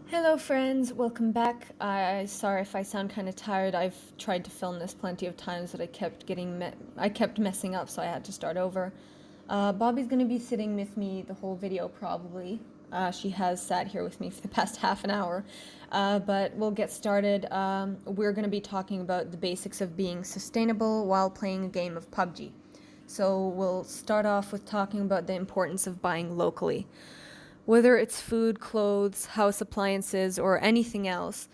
Hello friends, welcome back. Sorry if I sound kind of tired. I've tried to film this plenty of times, but I kept messing up, so I had to start over. Bobby's gonna be sitting with me the whole video probably. She has sat here with me for the past half an hour, but we'll get started. We're gonna be talking about the basics of being sustainable while playing a game of PUBG. So we'll start off with talking about the importance of buying locally. Whether it's food, clothes, house appliances, or anything else,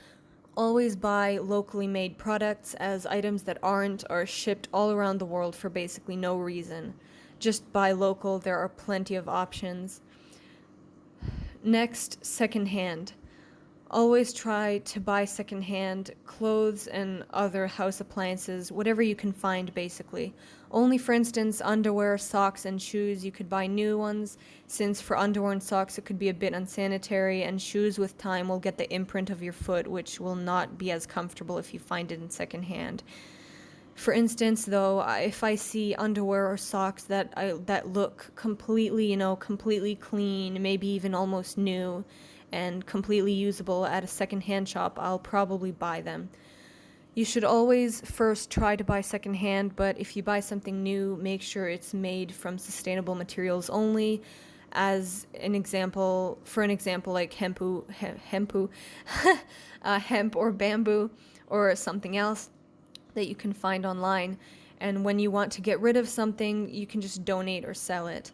always buy locally made products, as items that aren't are shipped all around the world for basically no reason. Just buy local, there are plenty of options. Next, secondhand. Always try to buy secondhand clothes and other house appliances, whatever you can find basically. Only for instance, underwear, socks, and shoes, you could buy new ones, since for underwear and socks it could be a bit unsanitary, and shoes with time will get the imprint of your foot, which will not be as comfortable if you find it in secondhand. For instance, though, if I see underwear or socks that look completely, completely clean, maybe even almost new, and completely usable at a secondhand shop, I'll probably buy them. You should always first try to buy secondhand, but if you buy something new, make sure it's made from sustainable materials only. As an example, like hemp or bamboo, or something else that you can find online. And when you want to get rid of something, you can just donate or sell it.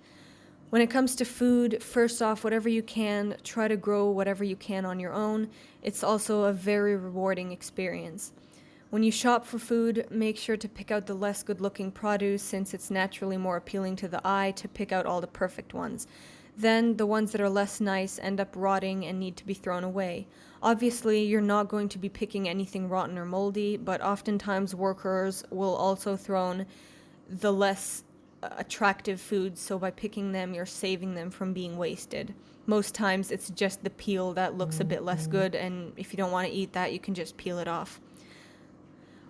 When it comes to food, first off, whatever you can, try to grow whatever you can on your own. It's also a very rewarding experience. When you shop for food, make sure to pick out the less good-looking produce, since it's naturally more appealing to the eye to pick out all the perfect ones. Then the ones that are less nice end up rotting and need to be thrown away. Obviously, you're not going to be picking anything rotten or moldy, but oftentimes workers will also throw the less attractive foods, so by picking them, you're saving them from being wasted. Most times it's just the peel that looks a bit less good, and if you don't want to eat that, you can just peel it off.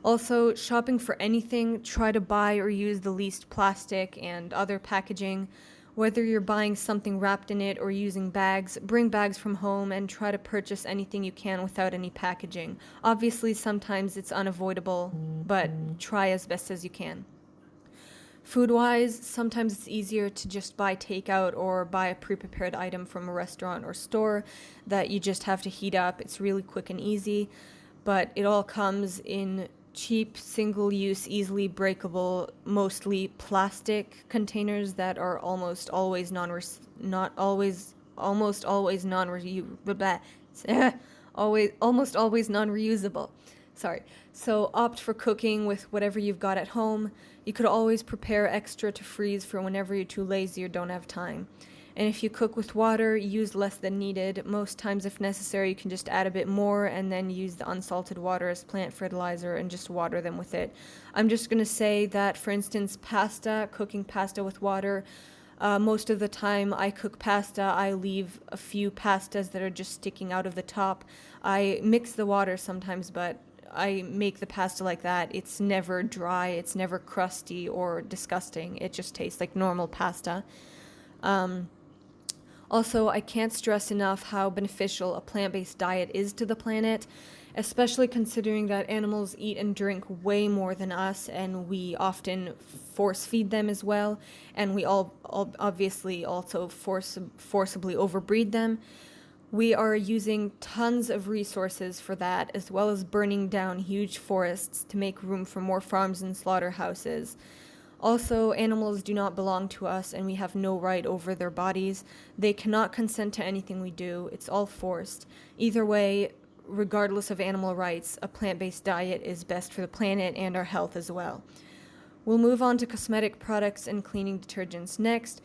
Also, shopping for anything, try to buy or use the least plastic and other packaging. Whether you're buying something wrapped in it or using bags, bring bags from home and try to purchase anything you can without any packaging. Obviously, sometimes it's unavoidable, but try as best as you can. Food-wise, sometimes it's easier to just buy takeout or buy a pre-prepared item from a restaurant or store that you just have to heat up. It's really quick and easy, but it all comes in cheap, single-use, easily breakable, mostly plastic containers that are almost always non-reusable. Sorry. So opt for cooking with whatever you've got at home. You could always prepare extra to freeze for whenever you're too lazy or don't have time. And if you cook with water, use less than needed. Most times, if necessary, you can just add a bit more and then use the unsalted water as plant fertilizer and just water them with it. I'm just going to say that, for instance, cooking pasta with water, most of the time I cook pasta, I leave a few pastas that are just sticking out of the top. I mix the water sometimes, but I make the pasta like that. It's never dry, it's never crusty or disgusting. It just tastes like normal pasta. Also, I can't stress enough how beneficial a plant-based diet is to the planet, especially considering that animals eat and drink way more than us, and we often force feed them as well, and we all obviously also forcibly overbreed them. We are using tons of resources for that, as well as burning down huge forests to make room for more farms and slaughterhouses. Also, animals do not belong to us, and we have no right over their bodies. They cannot consent to anything we do. It's all forced. Either way, regardless of animal rights, a plant-based diet is best for the planet and our health as well. We'll move on to cosmetic products and cleaning detergents next.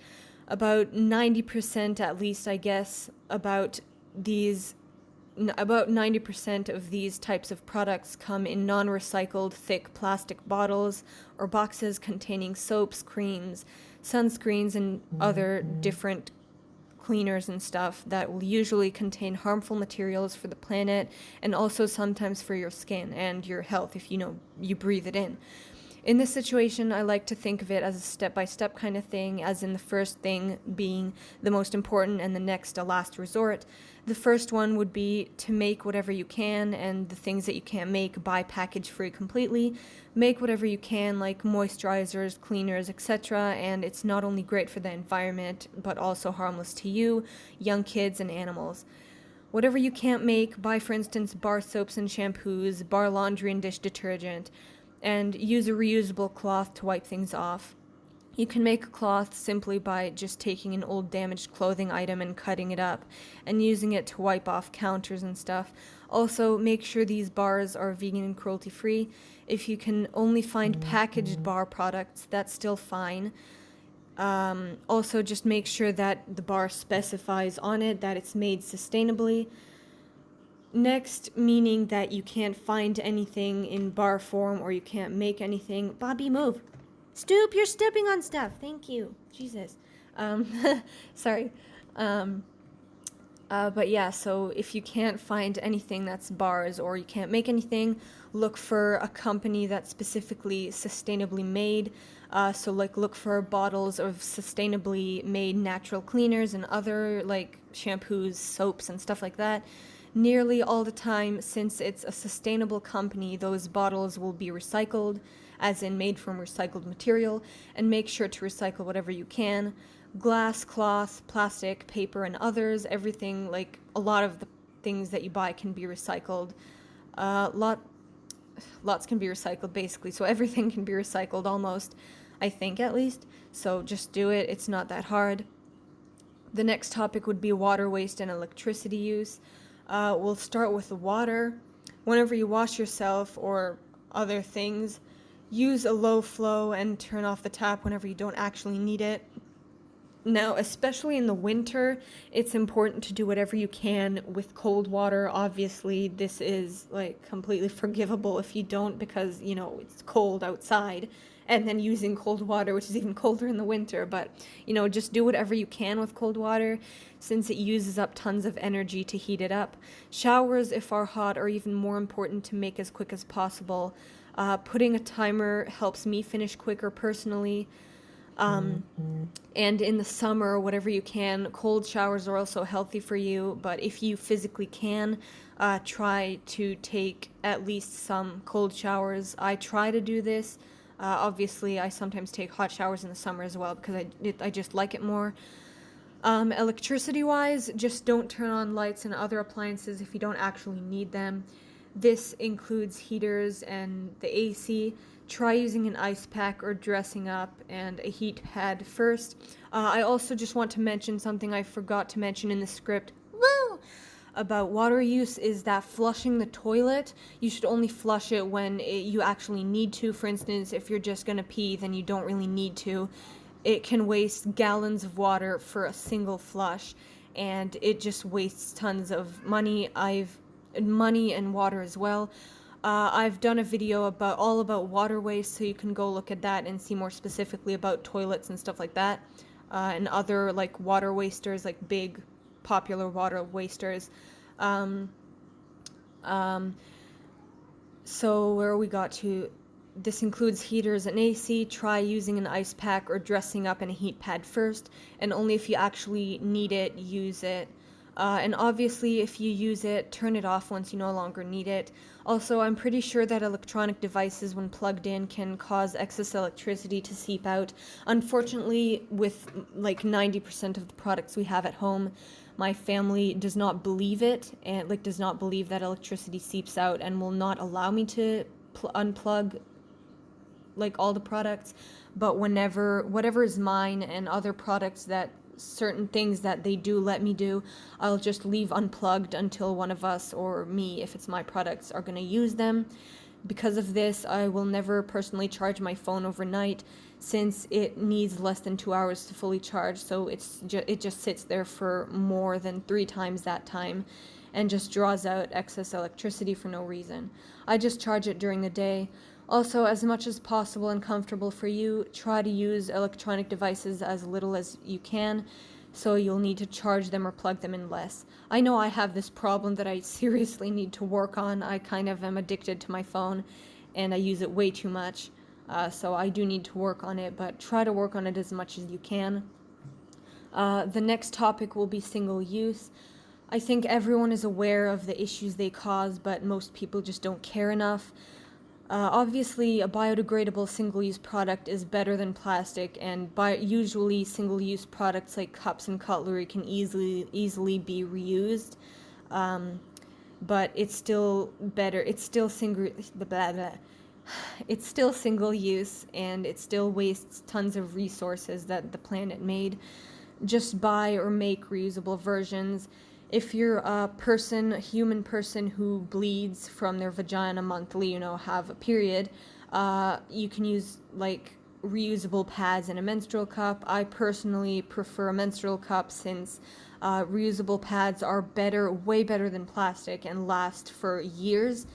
About 90% at least, I guess, about 90% of these types of products come in non-recycled thick plastic bottles or boxes containing soaps, creams, sunscreens, and other different cleaners and stuff that will usually contain harmful materials for the planet and also sometimes for your skin and your health if you breathe it in. In this situation, I like to think of it as a step-by-step kind of thing, as in the first thing being the most important and the next a last resort. The first one would be to make whatever you can, and the things that you can't make, buy package free completely. Make whatever you can, like moisturizers, cleaners, etc., and it's not only great for the environment, but also harmless to you, young kids, and animals. Whatever you can't make, buy for instance bar soaps and shampoos, bar laundry and dish detergent, and use a reusable cloth to wipe things off. You can make a cloth simply by just taking an old damaged clothing item and cutting it up and using it to wipe off counters and stuff. Also, make sure these bars are vegan and cruelty free. If you can only find packaged bar products, that's still fine. Also, just make sure that the bar specifies on it that it's made sustainably. Next, meaning that you can't find anything in bar form or you can't make anything. Bobby, move. Stoop, you're stepping on stuff. Thank you. Jesus. Sorry. But yeah, so if you can't find anything that's bars or you can't make anything, look for a company that's specifically sustainably made. So like look for bottles of sustainably made natural cleaners and other like shampoos, soaps, and stuff like that. Nearly all the time, since it's a sustainable company, those bottles will be recycled, as in made from recycled material, and make sure to recycle whatever you can. Glass, cloth, plastic, paper, and others, everything, like a lot of the things that you buy can be recycled. Lots can be recycled basically, so everything can be recycled almost, I think at least. So just do it, it's not that hard. The next topic would be water waste and electricity use. We'll start with the water. Whenever you wash yourself or other things, use a low flow and turn off the tap whenever you don't actually need it. Now, especially in the winter, it's important to do whatever you can with cold water. Obviously, this is like completely forgivable if you don't, because, you know, it's cold outside, and then using cold water, which is even colder in the winter. But, you know, just do whatever you can with cold water, since it uses up tons of energy to heat it up. Showers, if are hot, are even more important to make as quick as possible. Putting a timer helps me finish quicker personally. And in the summer, whatever you can, cold showers are also healthy for you, but if you physically can, try to take at least some cold showers. I try to do this. Obviously, I sometimes take hot showers in the summer as well because I just like it more. Electricity-wise, just don't turn on lights and other appliances if you don't actually need them. This includes heaters and the AC. Try using an ice pack or dressing up and a heat pad first. I also just want to mention something I forgot to mention in the script. Woo! About water use is that flushing the toilet, you should only flush it when you actually need to. For instance, if you're just gonna pee, then you don't really need to. It can waste gallons of water for a single flush, and it just wastes tons of money. Money and water as well. I've done a video all about water waste, so you can go look at that and see more specifically about toilets and stuff like that, and other like water wasters, like big popular water wasters. So where we got to, this includes heaters and AC. Try using an ice pack or dressing up in a heat pad first, and only if you actually need it, use it. And obviously, if you use it, turn it off once you no longer need it. Also, I'm pretty sure that electronic devices, when plugged in, can cause excess electricity to seep out. Unfortunately, with like 90% of the products we have at home, my family does not believe it, and like does not believe that electricity seeps out, and will not allow me to unplug like all the products. But whatever is mine and other products, that certain things that they do let me do, I'll just leave unplugged until one of us, or me if it's my products, are going to use them. Because of this, I will never personally charge my phone overnight, since it needs less than 2 hours to fully charge, so it just sits there for more than 3 times that time and just draws out excess electricity for no reason. I just charge it during the day. Also, as much as possible and comfortable for you, try to use electronic devices as little as you can, so you'll need to charge them or plug them in less. I know I have this problem that I seriously need to work on. I kind of am addicted to my phone, and I use it way too much. So I do need to work on it, but try to work on it as much as you can. The next topic will be single use. I think everyone is aware of the issues they cause, but most people just don't care enough. Obviously, a biodegradable single-use product is better than plastic, and usually single-use products like cups and cutlery can easily be reused. But it's still better. It's still It's still single use, and it still wastes tons of resources that the planet made. Just buy or make reusable versions. If you're a human person who bleeds from their vagina monthly, have a period, you can use like reusable pads in a menstrual cup. I personally prefer a menstrual cup since reusable pads are way better than plastic, and last for years.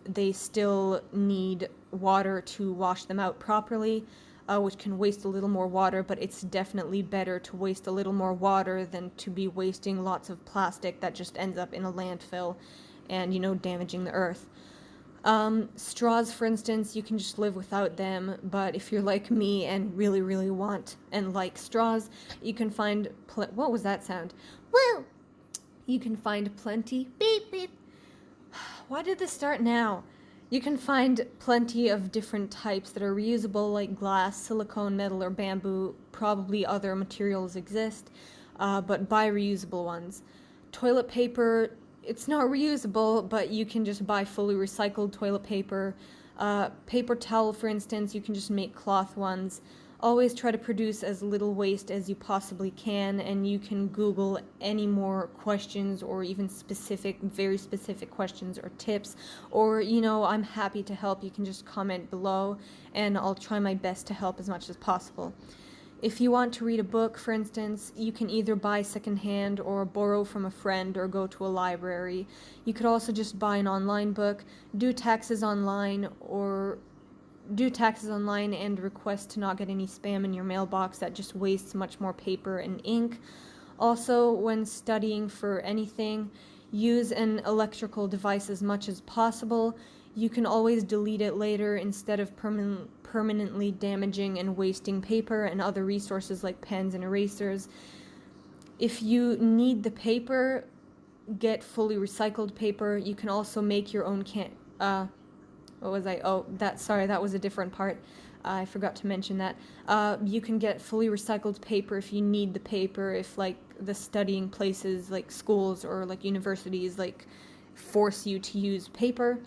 They still need water to wash them out properly, which can waste a little more water, but it's definitely better to waste a little more water than to be wasting lots of plastic that just ends up in a landfill and, damaging the earth. Straws, for instance, you can just live without them, but if you're like me and really, really want and like straws, you can find what was that sound? Woo! You can find plenty. Beep, beep. Why did this start now? You can find plenty of different types that are reusable, like glass, silicone, metal, or bamboo. Probably other materials exist, but buy reusable ones. Toilet paper, it's not reusable, but you can just buy fully recycled toilet paper. Paper towel, for instance, you can just make cloth ones. Always try to produce as little waste as you possibly can, and you can Google any more questions or even very specific questions or tips, or, I'm happy to help. You can just comment below, and I'll try my best to help as much as possible. If you want to read a book, for instance, you can either buy secondhand or borrow from a friend or go to a library. You could also just buy an online book, do taxes online and request to not get any spam in your mailbox. That just wastes much more paper and ink. Also, when studying for anything, use an electrical device as much as possible. You can always delete it later instead of permanently damaging and wasting paper and other resources like pens and erasers. If you need the paper, get fully recycled paper. You can also make your own what was I? Oh, that was a different part. I forgot to mention that. You can get fully recycled paper if you need the paper, if like the studying places like schools or like universities like force you to use paper.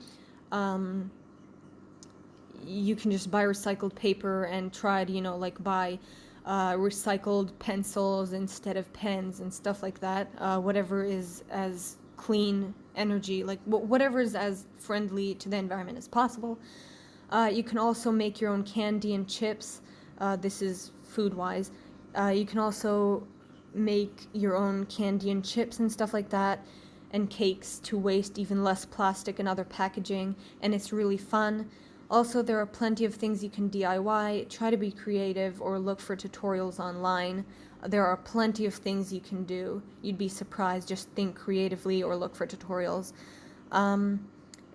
You can just buy recycled paper and try to, buy recycled pencils instead of pens and stuff like that. Whatever is as clean energy, like whatever is as friendly to the environment as possible. You can also make your own candy and chips. This is food-wise. You can also make your own candy and chips and stuff like that, and cakes to waste even less plastic and other packaging, and it's really fun. Also, there are plenty of things you can DIY. Try to be creative or look for tutorials online. There are plenty of things you can do. You'd be surprised. Just think creatively or look for tutorials.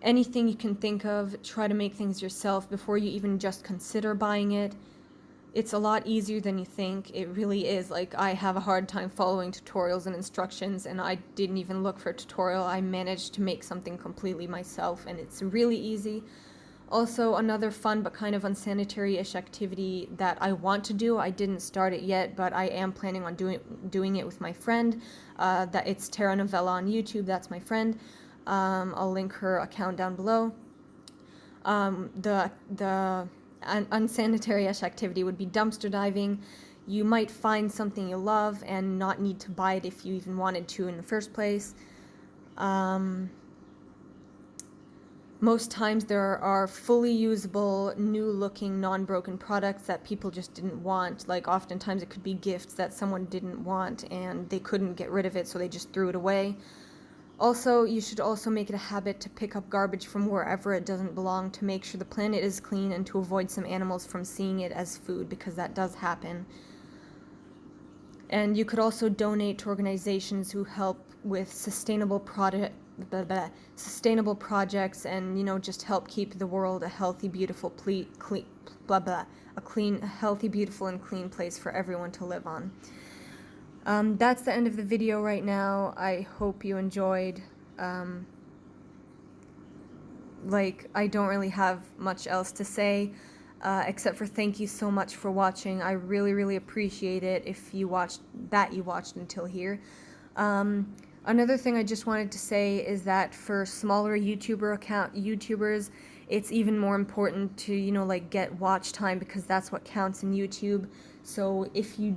Anything you can think of, try to make things yourself before you even just consider buying it. It's a lot easier than you think. It really is. Like, I have a hard time following tutorials and instructions, and I didn't even look for a tutorial. I managed to make something completely myself, and it's really easy. Also, another fun but kind of unsanitary-ish activity that I want to do. I didn't start it yet, but I am planning on doing it with my friend. That it's Terra Novella on YouTube. That's my friend. I'll link her account down below. The unsanitary-ish activity would be dumpster diving. You might find something you love and not need to buy it if you even wanted to in the first place. Most times there are fully usable, new-looking, non-broken products that people just didn't want. Like, oftentimes it could be gifts that someone didn't want and they couldn't get rid of it, so they just threw it away. Also, you should also make it a habit to pick up garbage from wherever it doesn't belong to make sure the planet is clean and to avoid some animals from seeing it as food, because that does happen. And you could also donate to organizations who help with sustainable projects, and, you know, just help keep the world a healthy, beautiful, healthy, beautiful, and clean place for everyone to live on. That's the end of the video right now. I hope you enjoyed. I don't really have much else to say, except for thank you so much for watching. I really, really appreciate it if you watched until here. Another thing I just wanted to say is that for smaller YouTubers, it's even more important to, you know, like, get watch time, because that's what counts in YouTube. So if you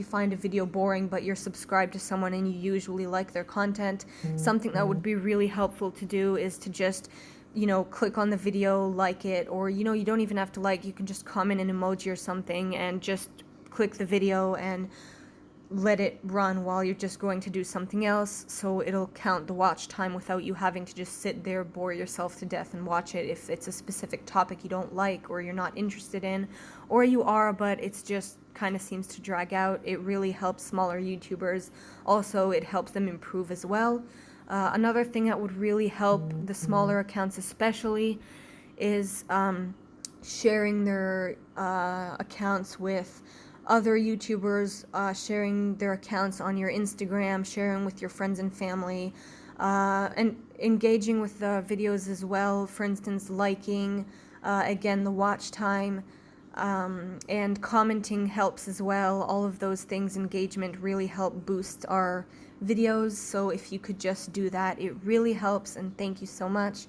find a video boring but you're subscribed to someone and you usually like their content, something that would be really helpful to do is to just, you know, click on the video, like it, or, you know, you don't even have to like, you can just comment an emoji or something and just click the video and let it run while you're just going to do something else, so it'll count the watch time without you having to just sit there, bore yourself to death and watch it if it's a specific topic you don't like or you're not interested in, or you are but it's just kind of seems to drag out. It really helps smaller YouTubers. Also, it helps them improve as well. Another thing that would really help the smaller accounts especially is sharing their accounts with other YouTubers, sharing their accounts on your Instagram, sharing with your friends and family, and engaging with the videos as well. For instance, liking, again, the watch time, and commenting helps as well. All of those things, engagement, really help boost our videos. So if you could just do that, it really helps, and thank you so much.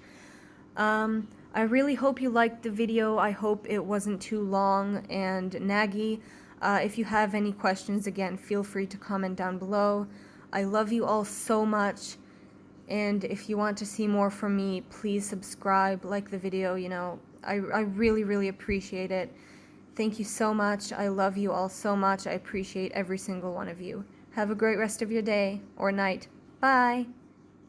I really hope you liked the video. I hope it wasn't too long and naggy. If you have any questions, again, feel free to comment down below. I love you all so much, and if you want to see more from me, please subscribe, like the video, you know. I really, really appreciate it. Thank you so much. I love you all so much. I appreciate every single one of you. Have a great rest of your day or night. Bye!